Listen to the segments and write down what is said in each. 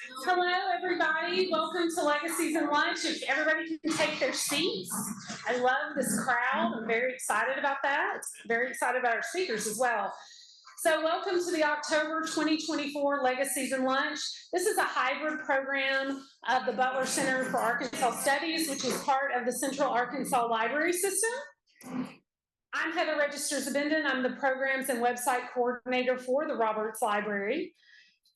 Hello, everybody. Welcome to Legacies and Lunch. If everybody can take their seats. I love this crowd. I'm very excited about that. Very excited about our speakers as well. So welcome to the October 2024 Legacies and Lunch. This is a hybrid program of the Butler Center for Arkansas Studies, which is part of the Central Arkansas Library System. I'm Heather Register-Zabindon. I'm the Programs and Website Coordinator for the Roberts Library.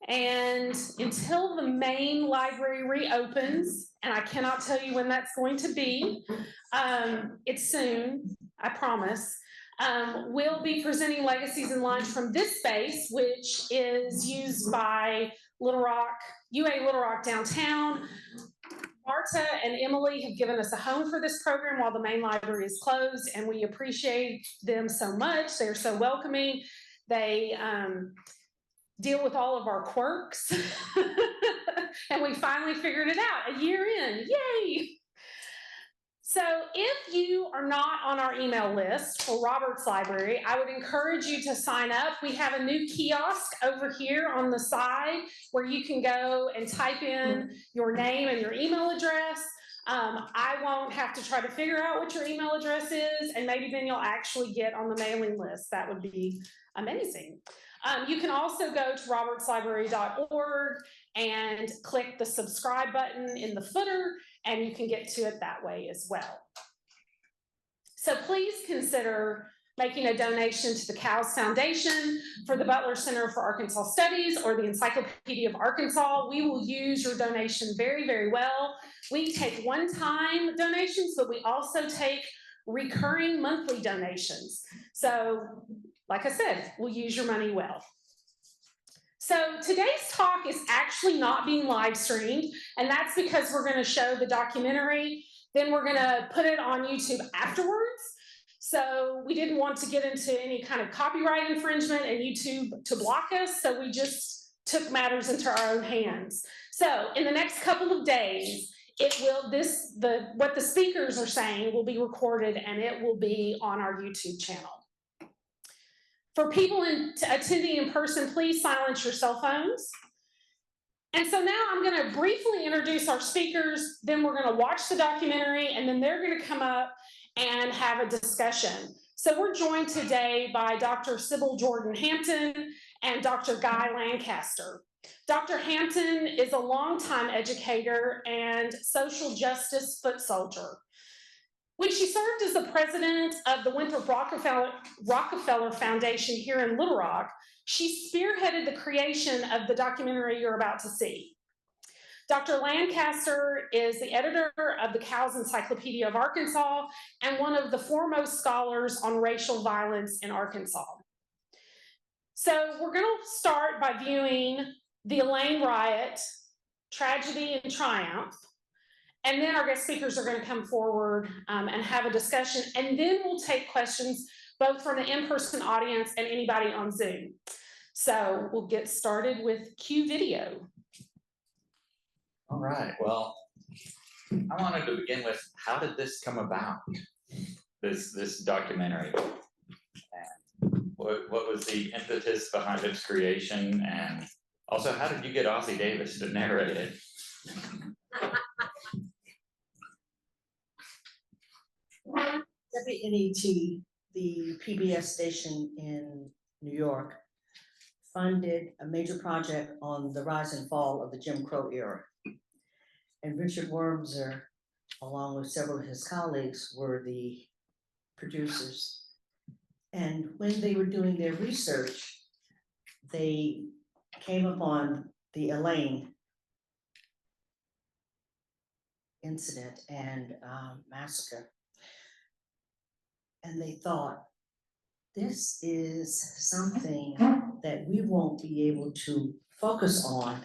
And until the main library reopens, and I cannot tell you when that's going to be, it's soon, I promise, we'll be presenting Legacies and Lunch from this space, which is used by Little Rock, UA Little Rock downtown. Marta and Emily have given us a home for this program while the main library is closed, and we appreciate them so much. They're so welcoming. They deal with all of our quirks and we finally figured it out a year in. Yay! So if you are not on our email list for Roberts Library, I would encourage you to sign up. We have a new kiosk over here on the side where you can go and type in your name and your email address. I won't have to try to figure out what your email address is, and maybe then you'll actually get on the mailing list. That would be amazing. You can also go to robertslibrary.org and click the subscribe button in the footer, and you can get to it that way as well. So please consider making a donation to the CALS Foundation for the Butler Center for Arkansas Studies or the Encyclopedia of Arkansas. We will use your donation very, very well. We take one-time donations, but we also take recurring monthly donations. So, like I said, we'll use your money well. So today's talk is actually not being live streamed, and that's because we're going to show the documentary, then we're going to put it on YouTube afterwards. So we didn't want to get into any kind of copyright infringement and YouTube to block us, so we just took matters into our own hands. So in the next couple of days, what the speakers are saying will be recorded and it will be on our YouTube channel. For people attending in person, please silence your cell phones. And so now I'm going to briefly introduce our speakers, then we're going to watch the documentary, and then they're going to come up and have a discussion. So we're joined today by Dr. Sybil Jordan Hampton and Dr. Guy Lancaster. Dr. Hampton is a longtime educator and social justice foot soldier. When she served as the president of the Winthrop Rockefeller Foundation here in Little Rock, she spearheaded the creation of the documentary you're about to see. Dr. Lancaster is the editor of the CALS Encyclopedia of Arkansas and one of the foremost scholars on racial violence in Arkansas. So we're going to start by viewing the Elaine Riot, Tragedy and Triumph. And then our guest speakers are going to come forward and have a discussion. And then we'll take questions both from the in-person audience and anybody on Zoom. So we'll get started with Q video. All right. Well, I wanted to begin with, how did this come about, this documentary? And what was the impetus behind its creation? And also, how did you get Ossie Davis to narrate it? WNET, the PBS station in New York, funded a major project on the rise and fall of the Jim Crow era. And Richard Wormser, along with several of his colleagues, were the producers. And when they were doing their research, they came upon the Elaine incident and massacre. And they thought, this is something that we won't be able to focus on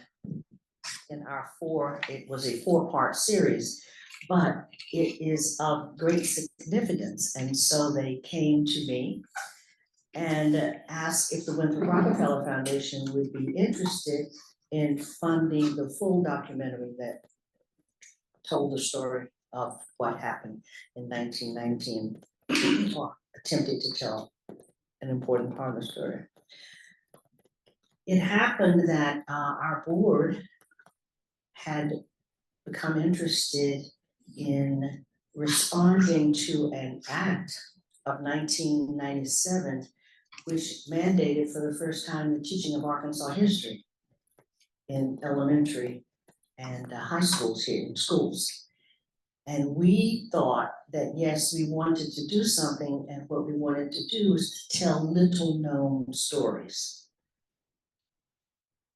in it was a 4-part series, but it is of great significance. And so they came to me and asked if the Winthrop Rockefeller Foundation would be interested in funding the full documentary that told the story of what happened in 1919. Or attempted to tell an important part of the story. It happened that our board had become interested in responding to an act of 1997, which mandated for the first time the teaching of Arkansas history in elementary and high schools here in schools. And we thought that, yes, we wanted to do something, and what we wanted to do was to tell little known stories.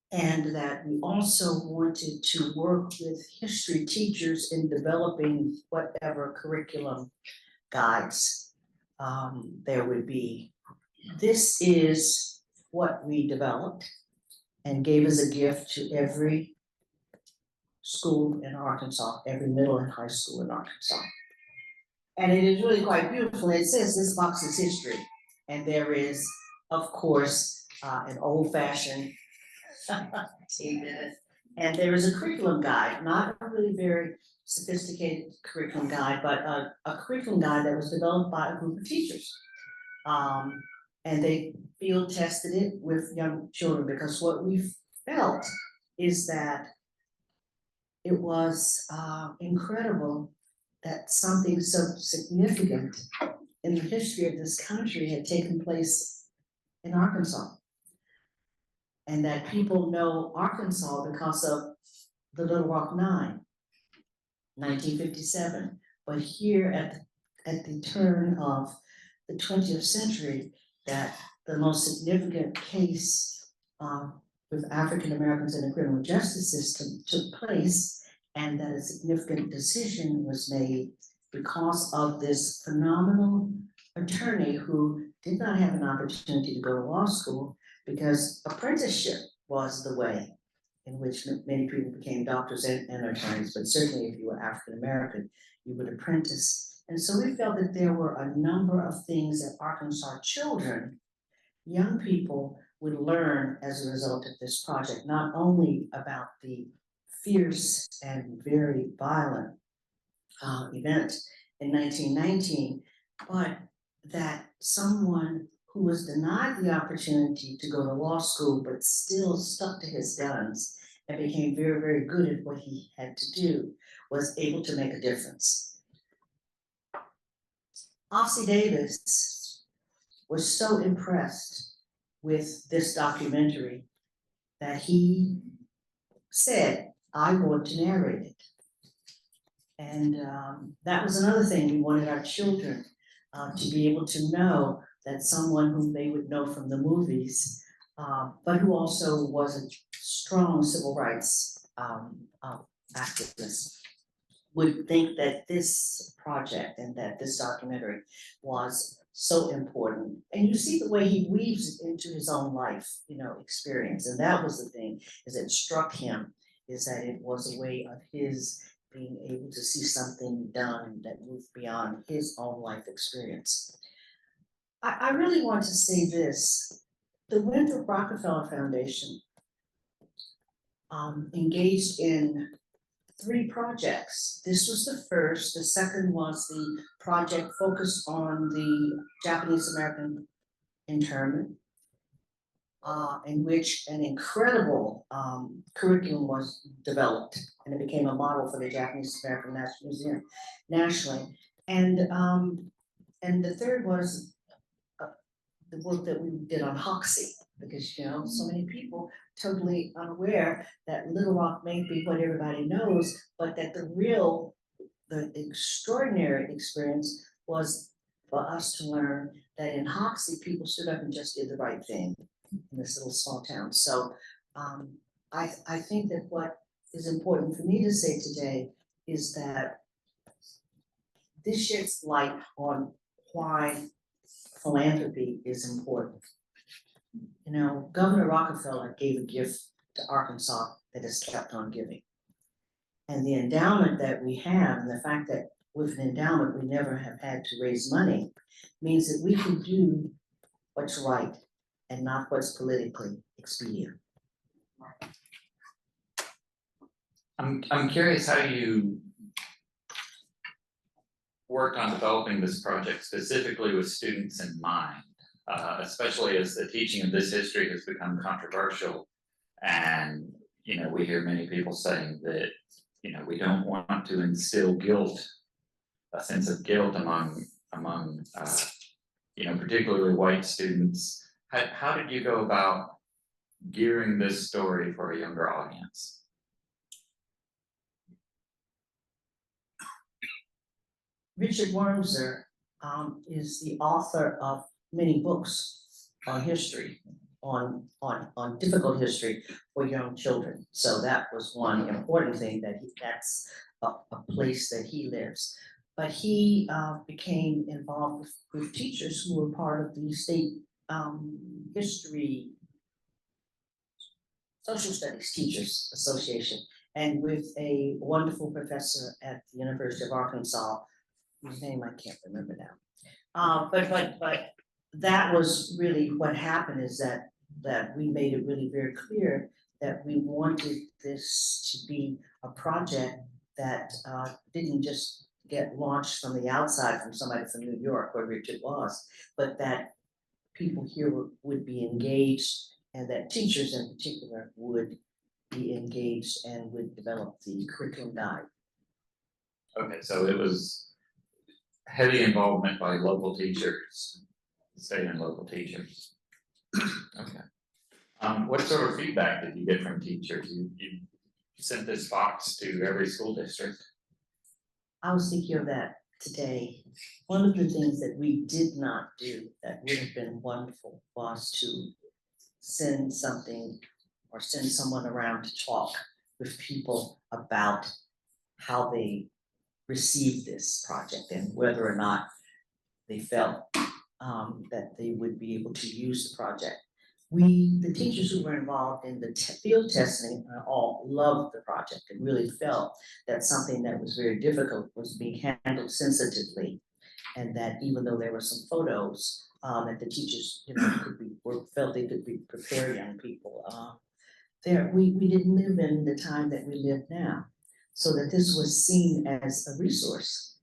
And that we also wanted to work with history teachers in developing whatever curriculum guides there would be. This is what we developed and gave as a gift to every school in Arkansas, every middle and high school in Arkansas. And it is really quite beautiful. It says this box is history. And there is, of course, an old-fashioned and there is a curriculum guide, not a really very sophisticated curriculum guide, but a curriculum guide that was developed by a group of teachers. And they field tested it with young children, because what we felt is that it was incredible that something so significant in the history of this country had taken place in Arkansas. And that people know Arkansas because of the Little Rock Nine, 1957. But here at the turn of the 20th century, that the most significant case with African Americans in the criminal justice system took place, and that a significant decision was made because of this phenomenal attorney who did not have an opportunity to go to law school, because apprenticeship was the way in which many people became doctors and attorneys, but certainly if you were African American, you would apprentice. And so we felt that there were a number of things that Arkansas children, young people, would learn as a result of this project, not only about the fierce and very violent event in 1919, but that someone who was denied the opportunity to go to law school but still stuck to his guns and became very, very good at what he had to do was able to make a difference. Ossie Davis was so impressed with this documentary that he said, I want to narrate it. And that was another thing. We wanted our children to be able to know that someone whom they would know from the movies, but who also was a strong civil rights activist, would think that this project and that this documentary was so important. And you see the way he weaves it into his own life, experience. And that was the thing, is it struck him, is that it was a way of his being able to see something done that moved beyond his own life experience. I really want to say this. The Winthrop Rockefeller Foundation engaged in 3 projects. This was the first. The second was the project focused on the Japanese American internment, in which an incredible curriculum was developed, and it became a model for the Japanese American National Museum nationally. And the third was the work that we did on Hoxie, because so many people totally unaware that Little Rock may be what everybody knows, but that the extraordinary experience was for us to learn that in Hoxie, people stood up and just did the right thing in this little small town. So I think that what is important for me to say today is that this sheds light on why philanthropy is important. Governor Rockefeller gave a gift to Arkansas that has kept on giving. And the endowment that we have, and the fact that with an endowment we never have had to raise money, means that we can do what's right and not what's politically expedient. I'm curious how you worked on developing this project specifically with students in mind, especially as the teaching of this history has become controversial, and we hear many people saying that, we don't want to instill guilt, a sense of guilt among, particularly white students. How did you go about gearing this story for a younger audience? Richard Wormser is the author of many books on history, on difficult history for young children. So that was one important thing, that that's a place that he lives. But he became involved with teachers who were part of the state history, social studies teachers association, and with a wonderful professor at the University of Arkansas, whose name I can't remember now. But that was really what happened, is that we made it really very clear that we wanted this to be a project that didn't just get launched from the outside from somebody from New York, where Richard was, but that people here would be engaged, and that teachers in particular would be engaged and would develop the curriculum guide. Okay, so it was heavy involvement by local teachers, state and local teachers. Okay. What sort of feedback did you get from teachers? You sent this box to every school district. I was thinking of that today. One of the things that we did not do that would have been wonderful was to send something or send someone around to talk with people about how they received this project and whether or not they felt that they would be able to use the project. The teachers who were involved in the field testing all loved the project and really felt that something that was very difficult was being handled sensitively, and that even though there were some photos that the teachers felt they could be prepare young people. We didn't live in the time that we live now, so that this was seen as a resource.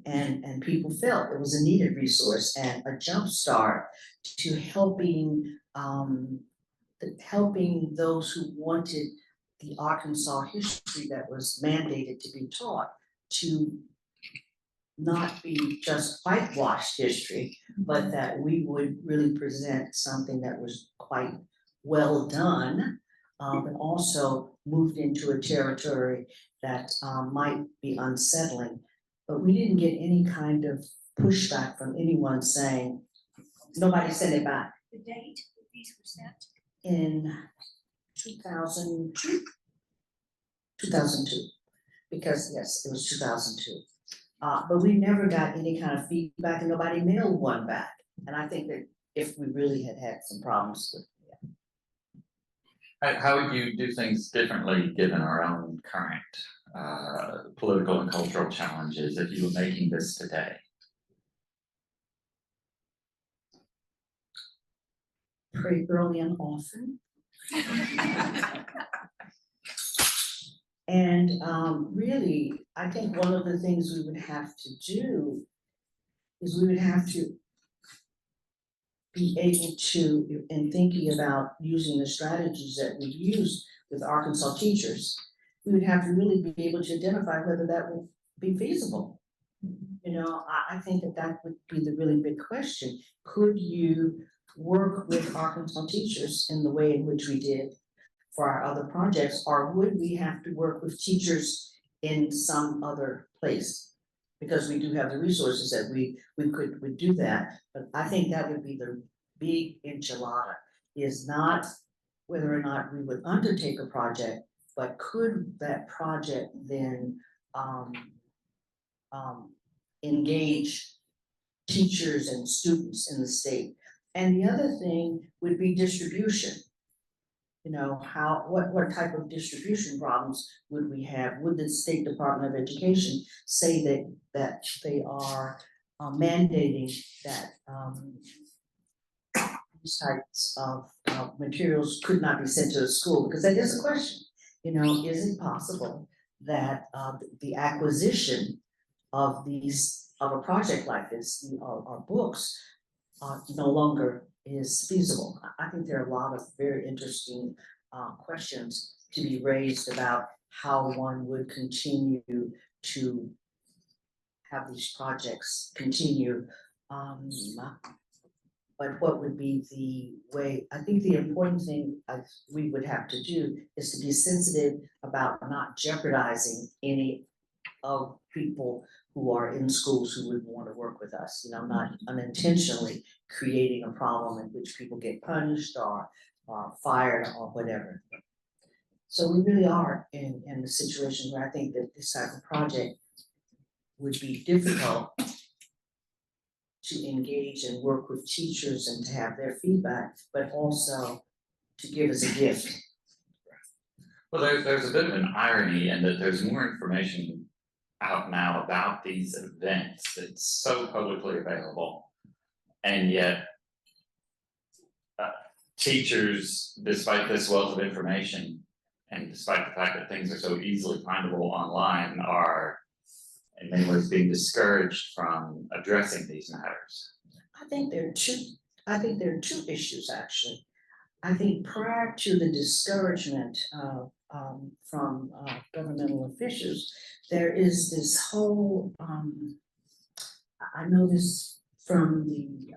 And people felt it was a needed resource and a jump start to helping those who wanted the Arkansas history that was mandated to be taught to not be just whitewashed history, but that we would really present something that was quite well done, and also moved into a territory that might be unsettling. But we didn't get any kind of pushback from anyone saying, nobody sent it back. The date that these were sent? In 2002, because yes, it was 2002. But we never got any kind of feedback, and nobody mailed one back. And I think that if we really had some problems with How would you do things differently given our own current political and cultural challenges if you were making this today? Pray early and often. And really, I think one of the things we would have to do is we would have to be able to, in thinking about using the strategies that we use with Arkansas teachers, we would have to really be able to identify whether that will be feasible. I think that would be the really big question. Could you work with Arkansas teachers in the way in which we did for our other projects, or would we have to work with teachers in some other place? Because we do have the resources that we would do that, but I think that would be the big enchilada, is not whether or not we would undertake a project, but could that project then engage teachers and students in the state? And the other thing would be distribution. What type of distribution problems would we have? Would the State Department of Education say that they are mandating that these types of materials could not be sent to the school? Because that is a question. Is it possible that the acquisition of a project like this, our books, no longer is feasible? I think there are a lot of very interesting questions to be raised about how one would continue to have these projects continue. But what would be the way, I think the important thing we would have to do is to be sensitive about not jeopardizing any of people who are in schools who would want to work with us, not unintentionally creating a problem in which people get punished or fired or whatever. So we really are in the situation where I think that this type of project would be difficult to engage and work with teachers and to have their feedback, but also to give as a gift. Well, there's a bit of an irony in that there's more information out now about these events. It's so publicly available. And yet, teachers, despite this wealth of information, and despite the fact that things are so easily findable online, are in many ways being discouraged from addressing these matters. I think there are two issues actually. I think prior to the discouragement from governmental officials, there is this whole, I know this from the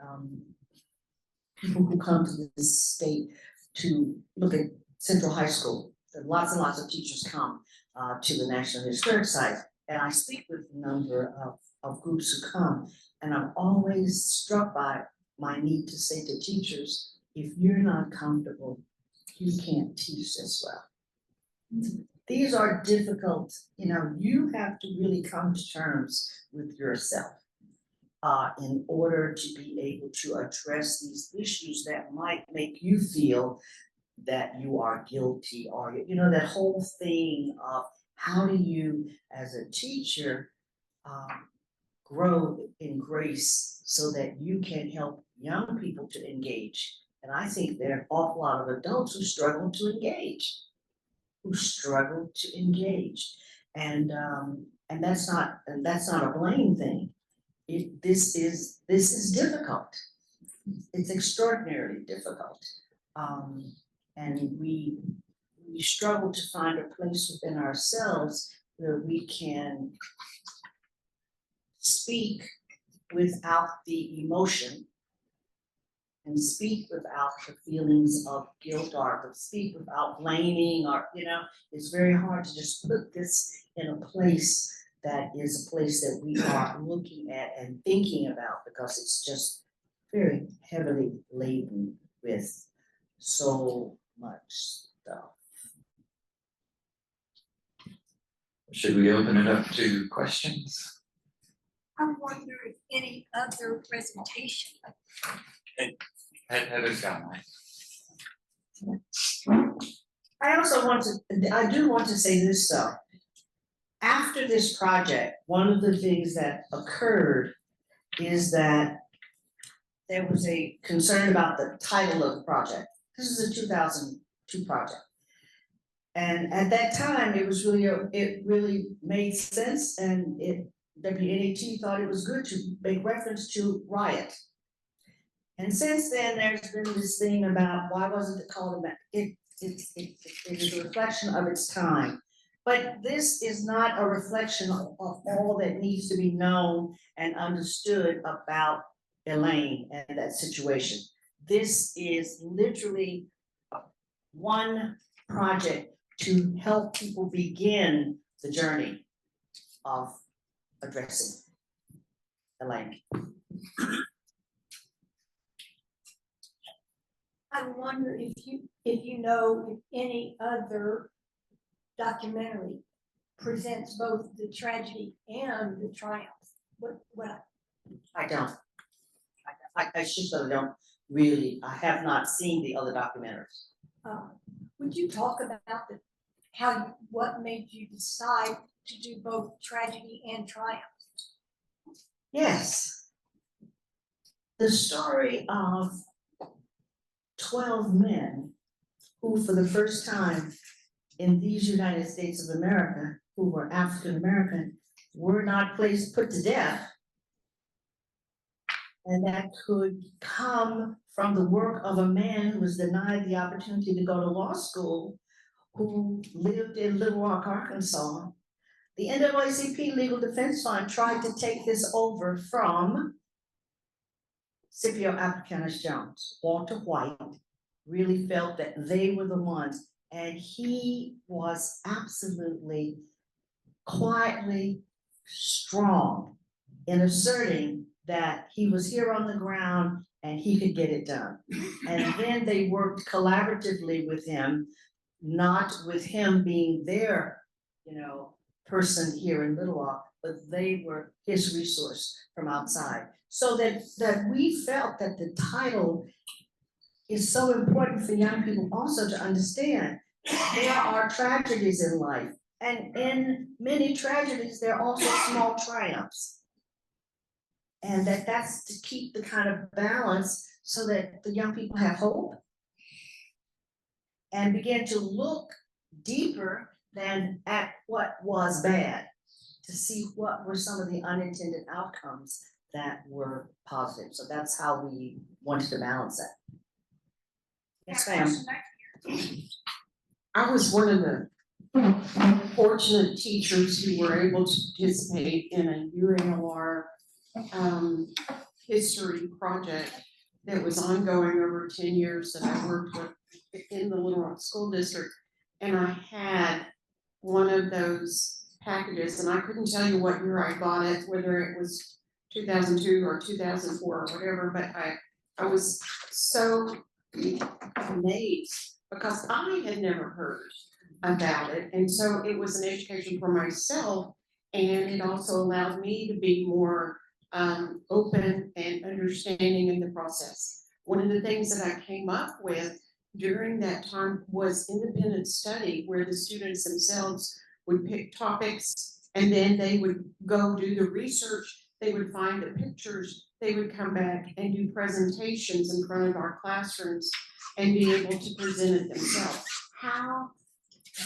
people who come to this state to look at Central High School. Lots and lots of teachers come to the National Historic Site, and I speak with a number of groups who come, and I'm always struck by my need to say to teachers, if you're not comfortable, you can't teach this well. These are difficult, you have to really come to terms with yourself in order to be able to address these issues that might make you feel that you are guilty, or that whole thing of how do you as a teacher grow in grace so that you can help young people to engage. And I think there are an awful lot of adults who struggle to engage, and that's not a blame thing. This is difficult. It's extraordinarily difficult. And we struggle to find a place within ourselves where we can speak without the emotion and speak without the feelings of guilt or speak without blaming, or it's very hard to just put this in a place that is a place that we are looking at and thinking about, because it's just very heavily laden with so much stuff. Should we open it up to questions? I wonder if any other presentation. Heather's got mine. I do want to say this though. After this project, one of the things that occurred is that there was a concern about the title of the project. This is a 2002 project. And at that time, it really made sense, and WNAT thought it was good to make reference to riot. And since then, there's been this thing about why wasn't it called it is a reflection of its time. But this is not a reflection of all that needs to be known and understood about Elaine and that situation. This is literally one project to help people begin the journey of addressing Elaine. I wonder if you know if any other documentary presents both the tragedy and the triumph. I don't. I just don't really. I have not seen the other documentaries. Would you talk about what made you decide to do both tragedy and triumph? Yes. The story of 12 men who, for the first time in these United States of America, who were African American, were not put to death, And that could come from the work of a man who was denied the opportunity to go to law school, who lived in Little Rock, Arkansas. The NAACP Legal Defense Fund tried to take this over from Scipio Africanus Jones. Walter White really felt that they were the ones, and he was absolutely quietly strong in asserting that he was here on the ground and he could get it done. And then they worked collaboratively with him, not with him being their, person here in Little Rock, but they were his resource from outside. So that we felt that the title is so important for young people also to understand there are tragedies in life. And in many tragedies, there are also small triumphs. And that's to keep the kind of balance so that the young people have hope and begin to look deeper than at what was bad, to see what were some of the unintended outcomes that were positive. So that's how we wanted to balance that. Yes, ma'am. I was one of the fortunate teachers who were able to participate in a UNLR history project that was ongoing over 10 years that I worked with in the Little Rock School District. And I had one of those packages, and I couldn't tell you what year I got it, whether it was 2002 or 2004 or whatever, but I was so amazed because I had never heard about it. And so it was an education for myself, and it also allowed me to be more open and understanding in the process. One of the things that I came up with during that time was independent study, where the students themselves would pick topics and then they would go do the research, they would find the pictures, they would come back and do presentations in front of our classrooms and be able to present it themselves. How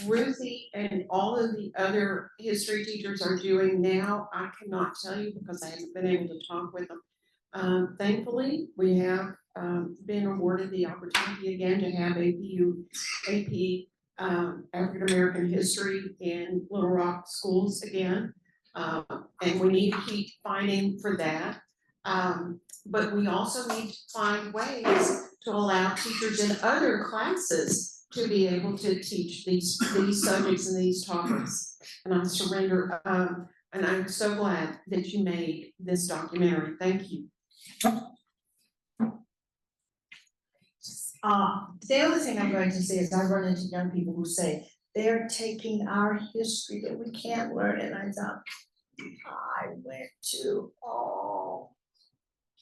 Ruthie and all of the other history teachers are doing now, I cannot tell you because I haven't been able to talk with them. Thankfully, we have been awarded the opportunity again to have AP African American history in Little Rock schools again. And we need to keep fighting for that. But we also need to find ways to allow teachers in other classes to be able to teach these subjects and these topics. And I surrender, and I'm so glad that you made this documentary. Thank you. The other thing I'm going to say is I run into young people who say they're taking our history that we can't learn it. And I thought, I went to all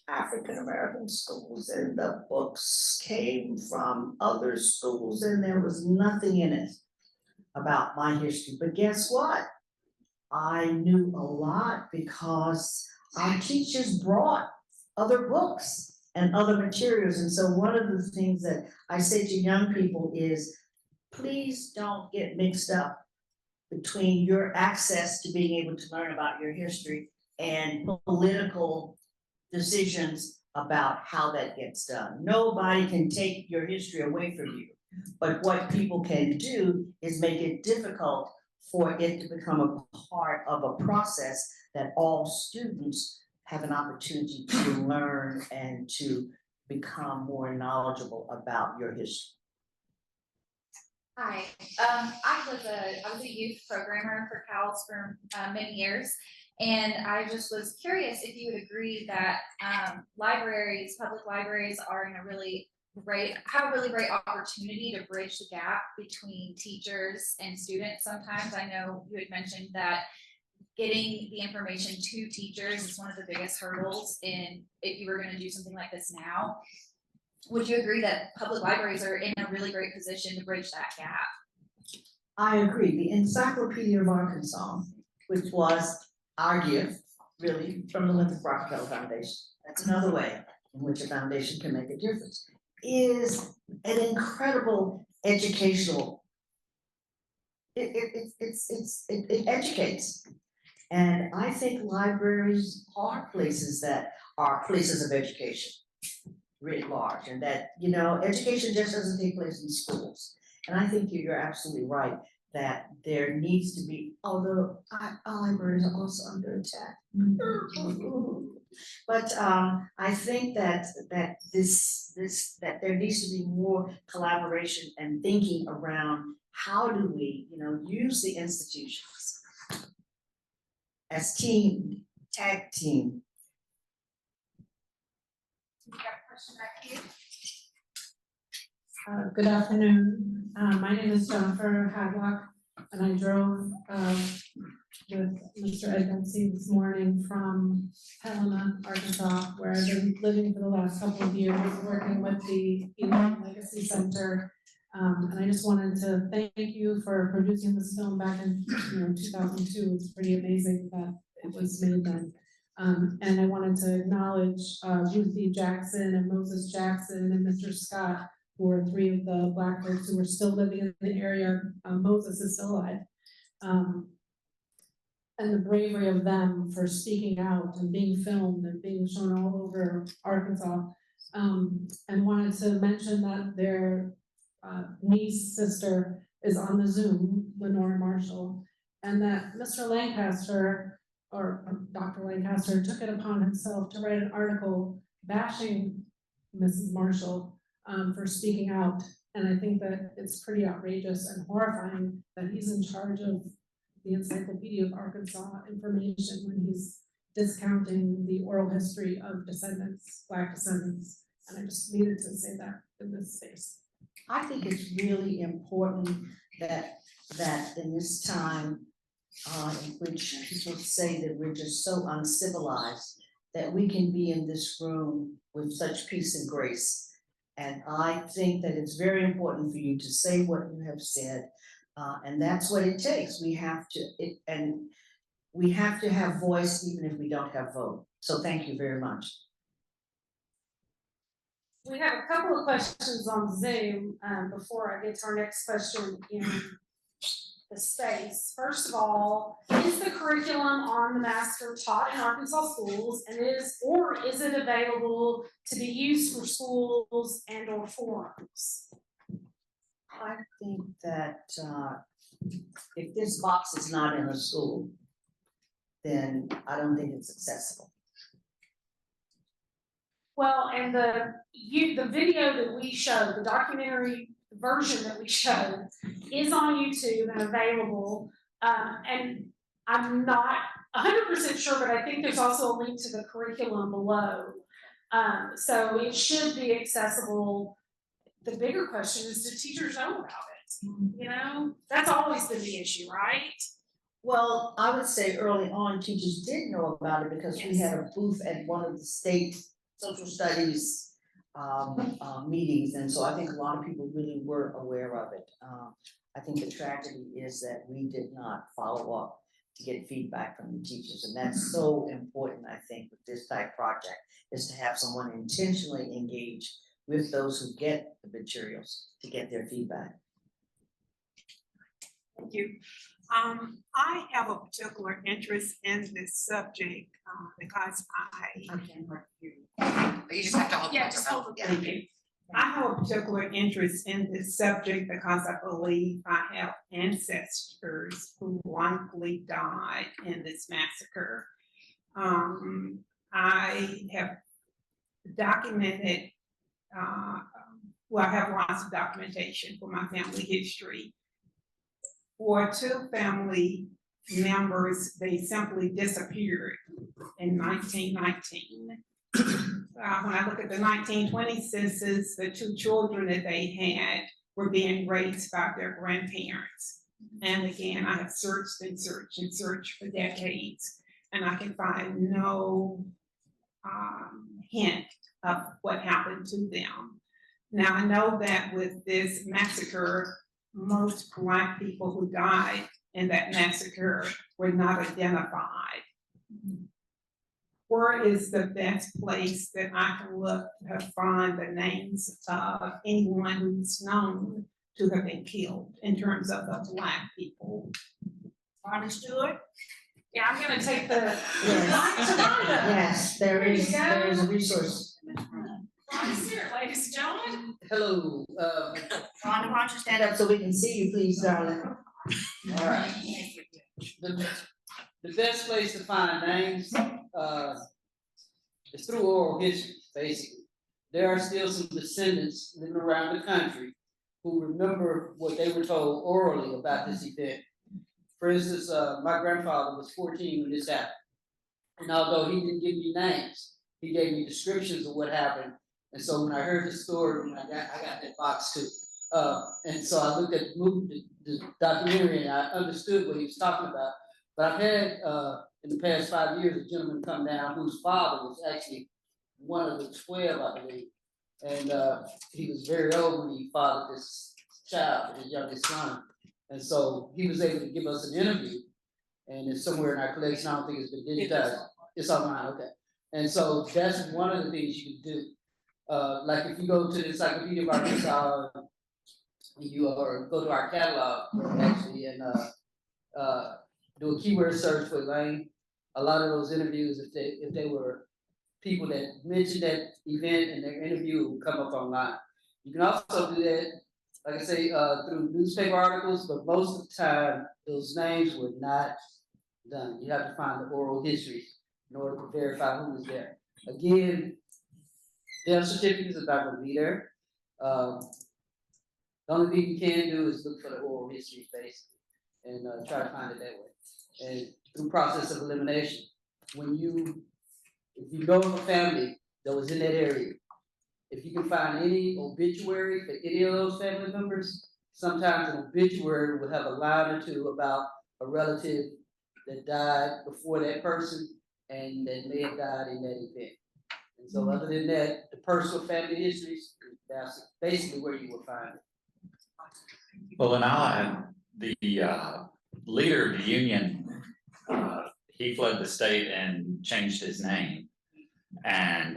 African American schools and the books came from other schools and there was nothing in it about my history. But guess what? I knew a lot because our teachers brought other books and other materials. And so one of the things that I say to young people is, please don't get mixed up between your access to being able to learn about your history and political decisions about how that gets done. Nobody can take your history away from you, but what people can do is make it difficult for it to become a part of a process that all students have an opportunity to learn and to become more knowledgeable about your history. Hi, I was a youth programmer for CALS for many years, and I just was curious if you would agree that libraries, public libraries, are in a really great opportunity to bridge the gap between teachers and students. Sometimes I know you had mentioned that getting the information to teachers is one of the biggest hurdles in if you were going to do something like this now. Would you agree that public libraries are in a really great position to bridge that gap? I agree. The Encyclopedia of Arkansas, which was our gift, really, from the Winthrop Rockefeller Foundation, that's another way in which a foundation can make a difference, is an incredible educational, it educates. And I think libraries are places that are places of education writ large, and that, education just doesn't take place in schools. And I think you're absolutely right, that there needs to be, although our libraries are also under attack. But I think that there needs to be more collaboration and thinking around how do we, use the institutions as tag team. You got a question back here? Good afternoon. My name is Jennifer Hadlock, and I drove with Mr. Edmondson this morning from Helena, Arkansas, where I've been living for the last couple of years, working with the Elaine Legacy Center. And I just wanted to thank you for producing this film back in 2002. It's pretty amazing that it was made then. And I wanted to acknowledge Ruthie Jackson and Moses Jackson and Mr. Scott, who were three of the Black folks who were still living in the area. Moses is still alive. And the bravery of them for speaking out and being filmed and being shown all over Arkansas. And wanted to mention that their niece, sister is on the Zoom, Lenore Marshall, and that Mr. Lancaster, or Dr. Lancaster, took it upon himself to write an article bashing Mrs. Marshall for speaking out. And I think that it's pretty outrageous and horrifying that he's in charge of the Encyclopedia of Arkansas information when he's discounting the oral history of descendants, Black descendants. And I just needed to say that in this space. I think it's really important that in this time in which people say that we're just so uncivilized, that we can be in this room with such peace and grace. And I think that it's very important for you to say what you have said, and that's what it takes. We have to have voice even if we don't have vote. So thank you very much. We have a couple of questions on Zoom before I get to our next question in the space. First of all, is the curriculum on the Massacre taught in Arkansas schools, and is it available to be used for schools and or forums? I think that if this box is not in a school, then I don't think it's accessible. Well, and the video that we showed, the documentary version that we showed, is on YouTube and available. And I'm not 100% sure, but I think there's also a link to the curriculum below. So it should be accessible. The bigger question is, do teachers know about it? That's always been the issue, right? Well, I would say early on, teachers did know about it because we had a booth at one of the state social studies meetings, and so I think a lot of people really were aware of it. I think the tragedy is that we did not follow up to get feedback from the teachers, and that's so important, I think, with this type project, is to have someone intentionally engage with those who get the materials to get their feedback. Thank you. I have a particular interest in this subject because I can't hear you. You just have to hold. Yeah, just hold it. Thank you. I have a particular interest in this subject because I believe I have ancestors who wrongfully died in this massacre. I have documented, I have lots of documentation for my family history. For two family members, they simply disappeared in 1919. When I look at the 1920 census, the two children that they had were being raised by their grandparents. And again, I have searched and searched and searched for decades, and I can find no hint of what happened to them. Now, I know that with this massacre, most Black people who died in that massacre were not identified. Where is the best place that I can look to find the names of anyone who's known to have been killed in terms of the Black people? Understood. Yeah, I'm gonna take the. Yes. Yes, there There you is, go. there is a resource. Ron's here, ladies and gentlemen. Hello, Rhonda, why don't you Stand up so we can see you, please, darling. all right. The best place to find names, is through oral history, basically. There are still some descendants living around the country who remember what they were told orally about this event. For instance, my grandfather was 14 when this happened. And although he didn't give me names, he gave me descriptions of what happened. And so when I heard the story, I got that box too. And so I looked at the documentary and I understood what he was talking about. But I've had, in the past 5 years, a gentleman come down whose father was actually one of the 12, I believe. And he was very old when he fathered this child, his youngest son. And so he was able to give us an interview. And it's somewhere in our collection. I don't think it's been digitized. It's online, okay. And so that's one of the things you can do. Like if you go to the Encyclopedia of Arkansas, go to our catalog actually and do a keyword search for Elaine. A lot of those interviews, if they were people that mentioned that event in their interview, will come up online. You can also do that, like I say, through newspaper articles, but most of the time those names were not done. You have to find the oral histories in order to verify who was there. Again, death certificates are not going to be there. The only thing you can do is look for the oral history basically and try to find it that way. And through process of elimination, if you know of a family that was in that area, if you can find any obituary for any of those family members, sometimes an obituary will have a line or two about a relative that died before that person and that may have died in that event. And so other than that, the personal family histories, that's basically where you will find it. Well, and I'll add the leader of the union, he fled the state and changed his name. And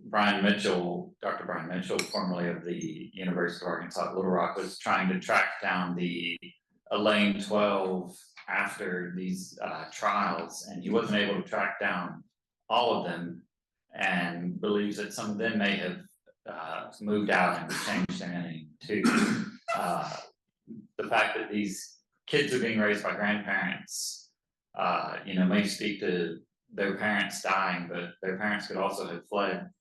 Brian Mitchell, Dr. Brian Mitchell, formerly of the University of Arkansas at Little Rock, was trying to track down the Elaine 12 after these trials, and he wasn't able to track down all of them, and believes that some of them may have moved out and changed their name too. The fact that these kids are being raised by grandparents, may speak to their parents dying, but their parents could also have fled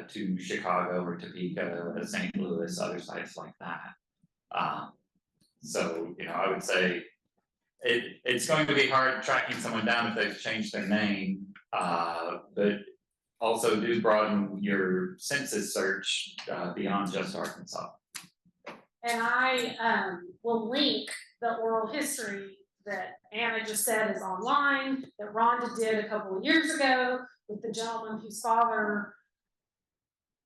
to Chicago or Topeka, St. Louis, other sites like that. So, I would say it's going to be hard tracking someone down if they've changed their name, but also do broaden your census search beyond just Arkansas. And I will link the oral history that Anna just said is online, that Rhonda did a couple of years ago with the gentleman whose father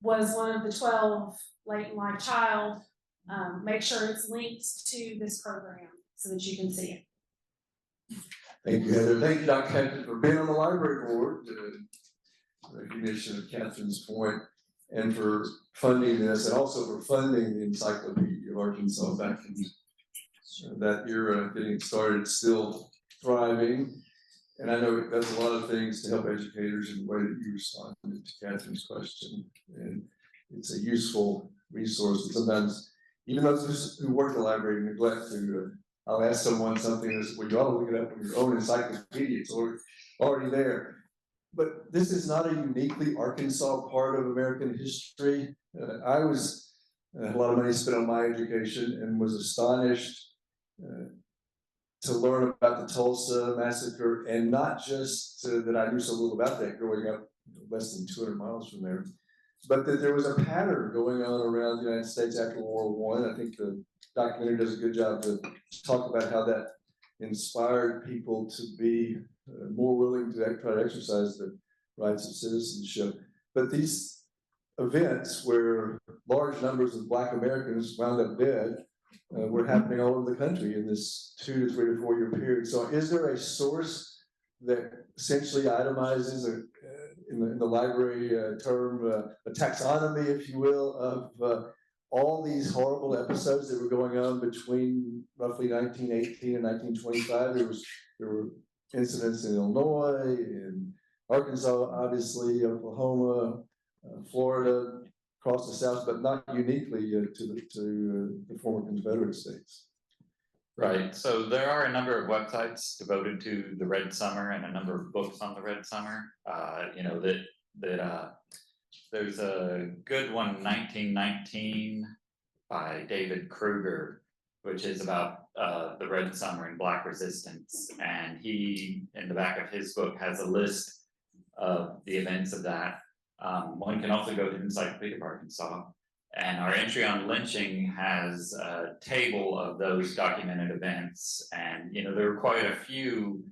was one of the 12 late in life child. Make sure it's linked to this program so that you can see it. Thank you, Heather. Thank you, Dr. Hampton, for being on the library board. Recognition of Catherine's point, and for funding this, and also for funding the Encyclopedia of Arkansas back in that era, getting started, still thriving. And I know it does a lot of things to help educators in the way that you responded to Catherine's question. And it's a useful resource. And sometimes, even those who work in the library neglect to, I'll ask someone something and say, well, you ought to look it up in your own encyclopedia, it's already there. But this is not a uniquely Arkansas part of American history. I had a lot of money spent on my education and was astonished to learn about the Tulsa massacre, and not just that I knew so little about that growing up less than 200 miles from there, but that there was a pattern going on around the United States after World War I. I think the documentary does a good job to talk about how that inspired people to be more willing to try to exercise the rights of citizenship. But these events where large numbers of Black Americans wound up dead were happening all over the country in this 2 to 3 to 4 year period. So is there a source that essentially itemizes in the library term, a taxonomy, if you will, of all these horrible episodes that were going on between roughly 1918 and 1925? There were incidents in Illinois, in Arkansas, obviously, Oklahoma, Florida, across the South, but not uniquely to the former Confederate states. Right, so there are a number of websites devoted to the Red Summer and a number of books on the Red Summer. You know, there's a good one, 1919 by David Kruger, which is about the Red Summer and Black resistance. And he, in the back of his book, has a list of the events of that. One can also go to Encyclopedia of Arkansas. And our entry on lynching has a table of those documented events. And, you know, there were quite a few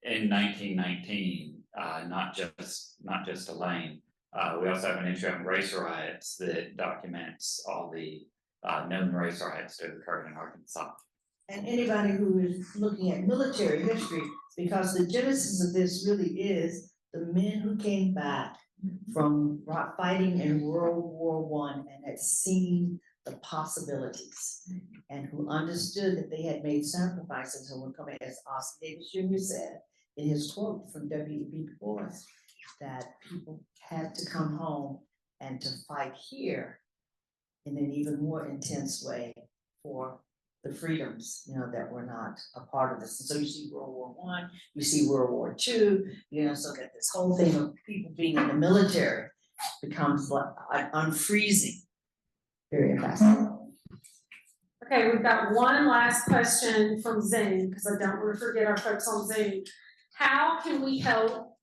in 1919, not just Elaine. We also have an entry on race riots that documents all the known race riots that occurred in Arkansas. And anybody who is looking at military history, because the genesis of this really is the men who came back from fighting in World War I and had seen the possibilities and who understood that they had made sacrifices and were coming, as Oscar Davis Jr. said in his quote from W.E.B. Du Bois, that people had to come home and to fight here in an even more intense way for the freedoms, you know, that were not a part of this. And so you see World War I, you see World War II, you know, so that this whole thing of people being in the military becomes like an unfreezing period of time. Okay, we've got one last question from Zoom, because I don't want to forget our folks on Zoom. How can we help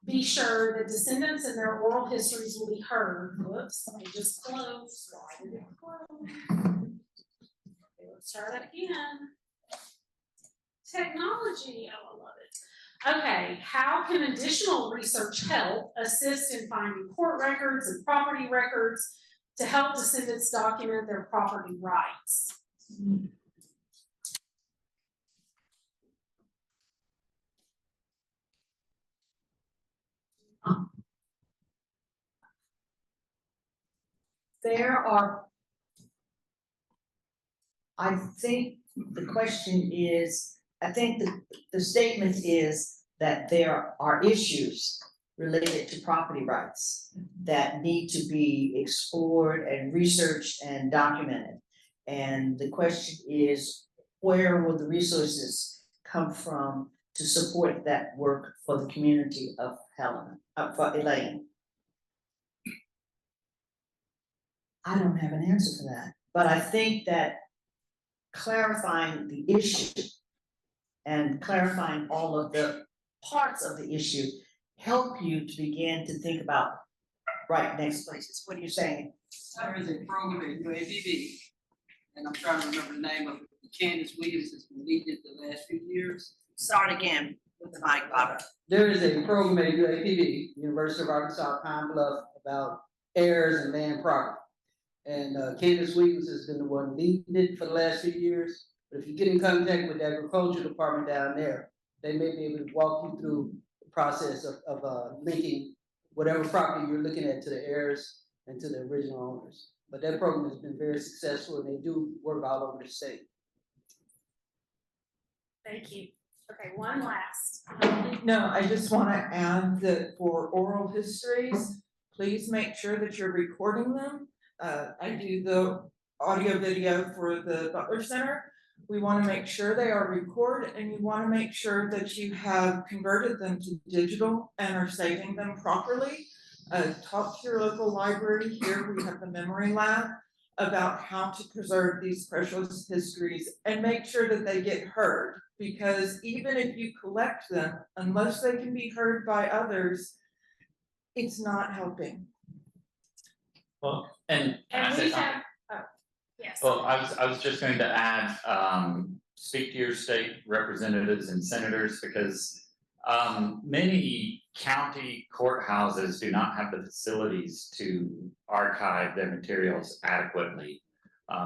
be sure that descendants and their oral histories will be heard? Whoops, let me just close. Why did it close? Okay, let's try that again. Technology, oh, I love it. Okay, how can additional research help assist in finding court records and property records to help descendants document their property rights? There are, I think the question is, I think the statement is that there are issues related to property rights that need to be explored and researched and documented. And the question is, where will the resources come from to support that work for the community of for Elaine? I don't have an answer for that, but I think that clarifying the issue and clarifying all of the parts of the issue help you to begin to think about right next places. What are you saying? There is a program at UAPB, and I'm trying to remember the name of it. Candace Williams has been leading it the last few years. Start again with the mic, Barbara. There is a program at UAPB, University of Arkansas Pine Bluff, about heirs and land property. And Candace Williams has been the one leading it for the last few years. But if you get in contact with the agriculture department down there, they may be able to walk you through the process of linking whatever property you're looking at to the heirs and to the original owners. But that program has been very successful, and they do work all over the state. Thank you. Okay, one last. No, I just want to add that for oral histories, please make sure that you're recording them. I do the audio video for the Butler Center. We want to make sure they are recorded, and you want to make sure that you have converted them to digital and are saving them properly. Talk to your local library. Here we have the memory lab about how to preserve these precious histories and make sure that they get heard, because even if you collect them, unless they can be heard by others, it's not helping. Well, and can I say we something? have, oh, yes. Well, I was just going to add, speak to your state representatives and senators, because many county courthouses do not have the facilities to archive their materials adequately.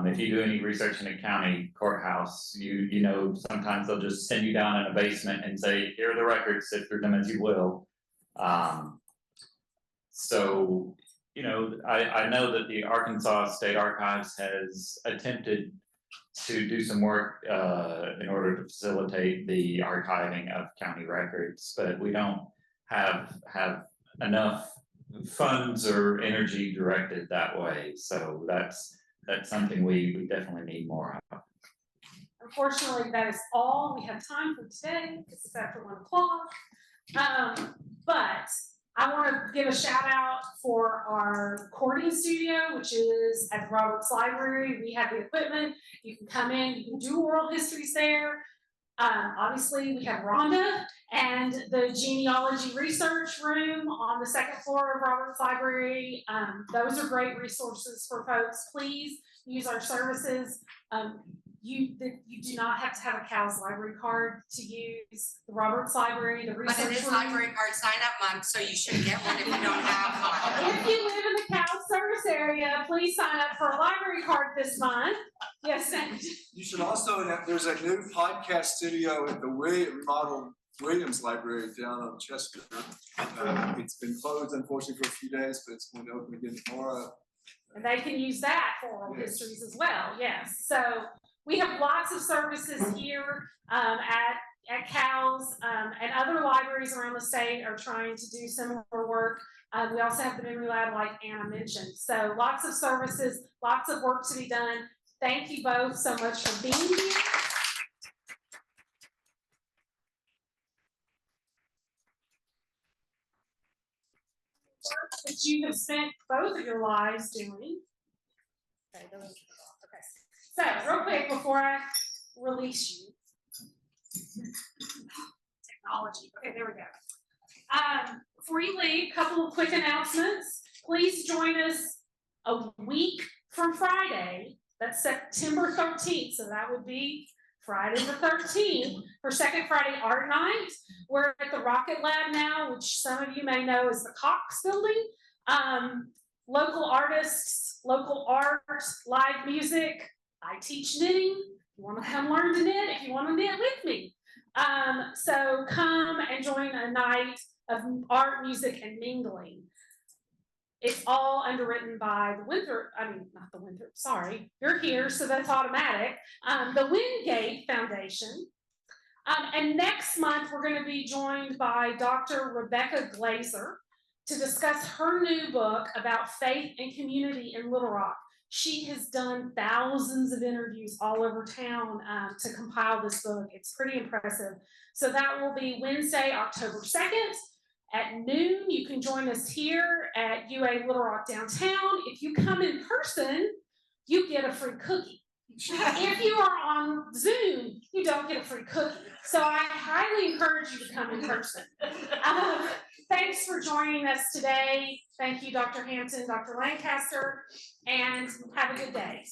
If you do any research in a county courthouse, you know, sometimes they'll just send you down in a basement and say, here are the records, sift through them as you will. So, you know, I know that the Arkansas State Archives has attempted to do some work in order to facilitate the archiving of county records, but we don't have enough funds or energy directed that way. So that's something we definitely need more of. Unfortunately, that is all we have time for today, because it's after 1 o'clock. But I want to give a shout out for our recording studio, which is at the Roberts Library. We have the equipment. You can come in, you can do oral histories there. Obviously, we have Rhonda and the genealogy research room on the 2nd floor of Roberts Library. Those are great resources for folks. Please use our services. You do not have to have a CALS library card to use the Roberts Library, the research room. But it is library card sign up month, so you should get one if you don't have one. If you live in the CALS service area, please sign up for a library card this month. Yes, Sam. You should also, there's a new podcast studio at the remodeled Williams Library down on Chester. It's been closed unfortunately for a few days, but it's going to open again tomorrow. And they can use that for oral histories as well, yes. So we have lots of services here at CALS, and other libraries around the state are trying to do similar work. We also have the Memory Lab, like Anna mentioned. So lots of services, lots of work to be done. Thank you both so much for being here. That you have spent both of your lives doing. Okay, so real quick before I release you. Technology. Okay, there we go. Before you leave, a couple of quick announcements. Please join us a week from Friday. That's September 13th. So that would be Friday the 13th for Second Friday Art Night. We're at the Rocket Lab now, which some of you may know is the Cox building. Local artists, local art, live music. I teach knitting. If you want to come learn to knit, if you want to knit with me. So come and join a night of art, music, and mingling. It's all underwritten by the Winthrop, not the Winthrop, sorry, you're here, so that's automatic. The Wingate Foundation. And next month, we're going to be joined by Dr. Rebecca Glazer to discuss her new book about faith and community in Little Rock. She has done thousands of interviews all over town to compile this book. It's pretty impressive. So that will be Wednesday, October 2nd. At noon, you can join us here at UA Little Rock downtown. If you come in person, you get a free cookie. If you are on Zoom, you don't get a free cookie. So I highly encourage you to come in person. Thanks for joining us today. Thank you, Dr. Hampton, Dr. Lancaster, and have a good day.